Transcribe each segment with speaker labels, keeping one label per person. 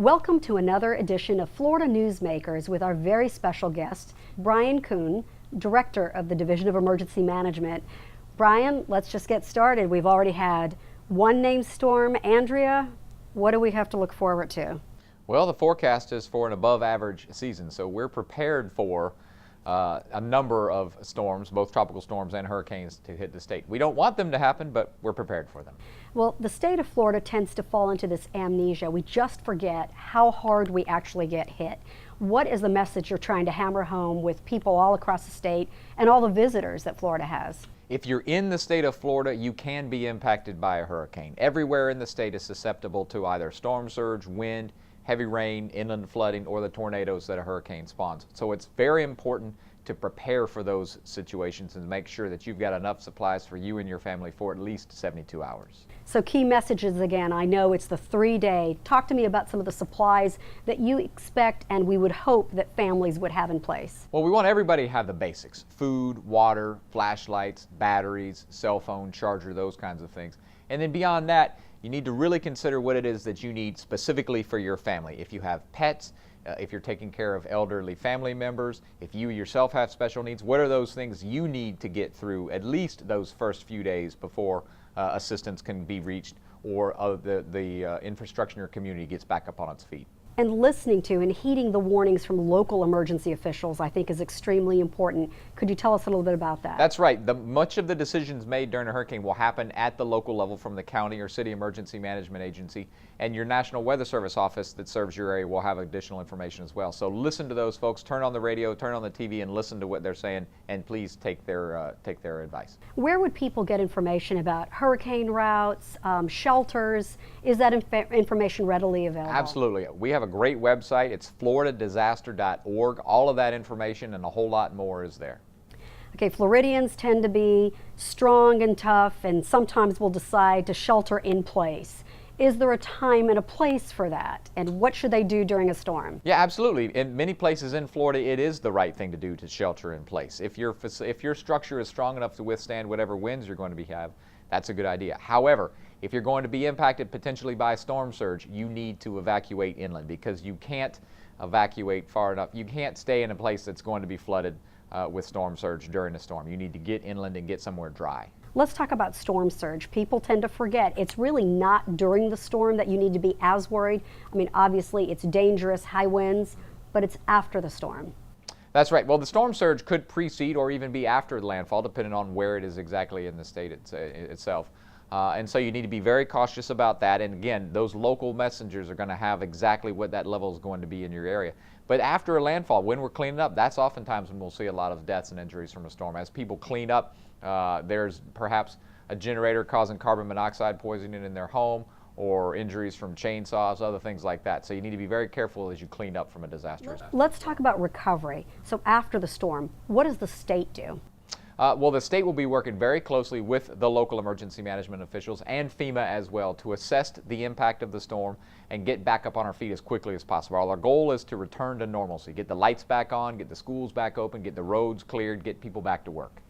Speaker 1: Welcome to another edition of Florida Newsmakers with our very special guest, Bryan Koon, Director of the Division of Emergency Management. Bryan, let's just get started. We've already had one named storm, Andrea. What do we have to look forward to?
Speaker 2: Well, the forecast is for an above average season, so we're prepared for a number of storms, both tropical storms and hurricanes, to hit the state. We don't want them to happen, but we're prepared for them.
Speaker 1: Well, the state of Florida tends to fall into this amnesia. We just forget how hard we actually get hit. What is the message you're trying to hammer home with people all across the state and all the visitors that Florida has?
Speaker 2: If you're in the state of Florida, you can be impacted by a hurricane. Everywhere in the state is susceptible to either storm surge, wind, heavy rain, inland flooding, or the tornadoes that a hurricane spawns. So it's very important to prepare for those situations and make sure that you've got enough supplies for you and your family for at least 72 hours.
Speaker 1: So key messages again, I know it's the 3-day. Talk to me about some of the supplies that you expect and we would hope that families would have in place.
Speaker 2: Well, we want everybody to have the basics: food, water, flashlights, batteries, cell phone, charger, those kinds of things. And then beyond that, you need to really consider what it is that you need specifically for your family. If you have pets, if you're taking care of elderly family members, if you yourself have special needs, what are those things you need to get through at least those first few days before assistance can be reached or the infrastructure in your community gets back up on its feet?
Speaker 1: And listening to and heeding the warnings from local emergency officials, I think, is extremely important. Could you tell us a little bit about that?
Speaker 2: That's right. Much of the decisions made during a hurricane will happen at the local level from the county or city emergency management agency, and your National Weather Service office that serves your area will have additional information as well. So listen to those folks, turn on the radio, turn on the TV, and listen to what they're saying, and please take their advice. Where
Speaker 1: would people get information about hurricane routes, shelters? Is that information readily available?
Speaker 2: Absolutely. We have a great website. It's floridadisaster.org. All of that information and a whole lot more is there.
Speaker 1: Okay, Floridians tend to be strong and tough, and sometimes will decide to shelter in place. Is there a time and a place for that? And what should they do during a storm?
Speaker 2: Yeah, absolutely. In many places in Florida, it is the right thing to do to shelter in place. If your structure is strong enough to withstand whatever winds you're going to have, that's a good idea. However, if you're going to be impacted potentially by storm surge, you need to evacuate inland, because you can't evacuate far enough. You can't stay in a place that's going to be flooded with storm surge during a storm. You need to get inland and get somewhere dry.
Speaker 1: Let's talk about storm surge. People tend to forget it's really not during the storm that you need to be as worried. I mean, obviously it's dangerous, high winds, but it's after the storm.
Speaker 2: That's right. Well, the storm surge could precede or even be after the landfall, depending on where it is exactly in the state itself. And so you need to be very cautious about that. And again, those local messengers are going to have exactly what that level is going to be in your area. But after a landfall, when we're cleaning up, that's oftentimes when we'll see a lot of deaths and injuries from a storm. As people clean up, there's perhaps a generator causing carbon monoxide poisoning in their home, or injuries from chainsaws, other things like that. So you need to be very careful as you clean up from a disaster.
Speaker 1: Let's talk about recovery. So after the storm, what does the state do?
Speaker 2: Well, the state will be working very closely with the local emergency management officials and FEMA as well to assess the impact of the storm and get back up on our feet as quickly as possible. Our goal is to return to normalcy, get the lights back on, get the schools back open, get the roads cleared, get people back to work.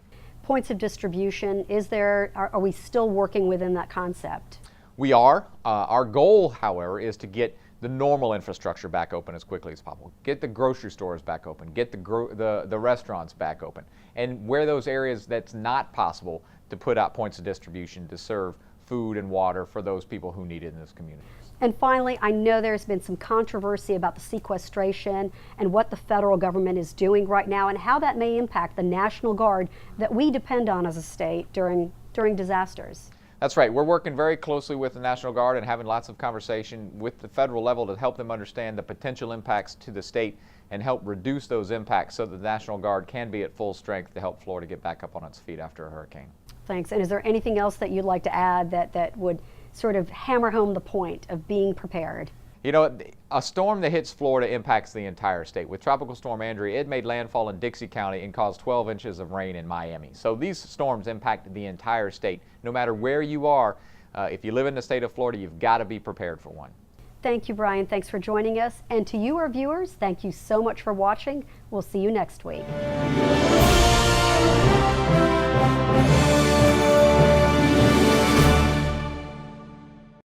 Speaker 1: Points of distribution, are we still working within that concept?
Speaker 2: We are. Our goal, however, is to get the normal infrastructure back open as quickly as possible. Get the grocery stores back open, get the restaurants back open, and where those areas that's not possible, to put out points of distribution to serve food and water for those people who need it in this community.
Speaker 1: And finally, I know there's been some controversy about the sequestration and what the federal government is doing right now and how that may impact the National Guard that we depend on as a state during disasters.
Speaker 2: That's right. We're working very closely with the National Guard and having lots of conversation with the federal level to help them understand the potential impacts to the state and help reduce those impacts so that the National Guard can be at full strength to help Florida get back up on its feet after a hurricane.
Speaker 1: Thanks. And is there anything else that you'd like to add that would sort of hammer home the point of being prepared?
Speaker 2: You know, a storm that hits Florida impacts the entire state. With Tropical Storm Andrea, it made landfall in Dixie County and caused 12 inches of rain in Miami. So these storms impact the entire state. No matter where you are, if you live in the state of Florida, you've got to be prepared for one.
Speaker 1: Thank you, Bryan. Thanks for joining us. And to you, our viewers, thank you so much for watching. We'll see you next week.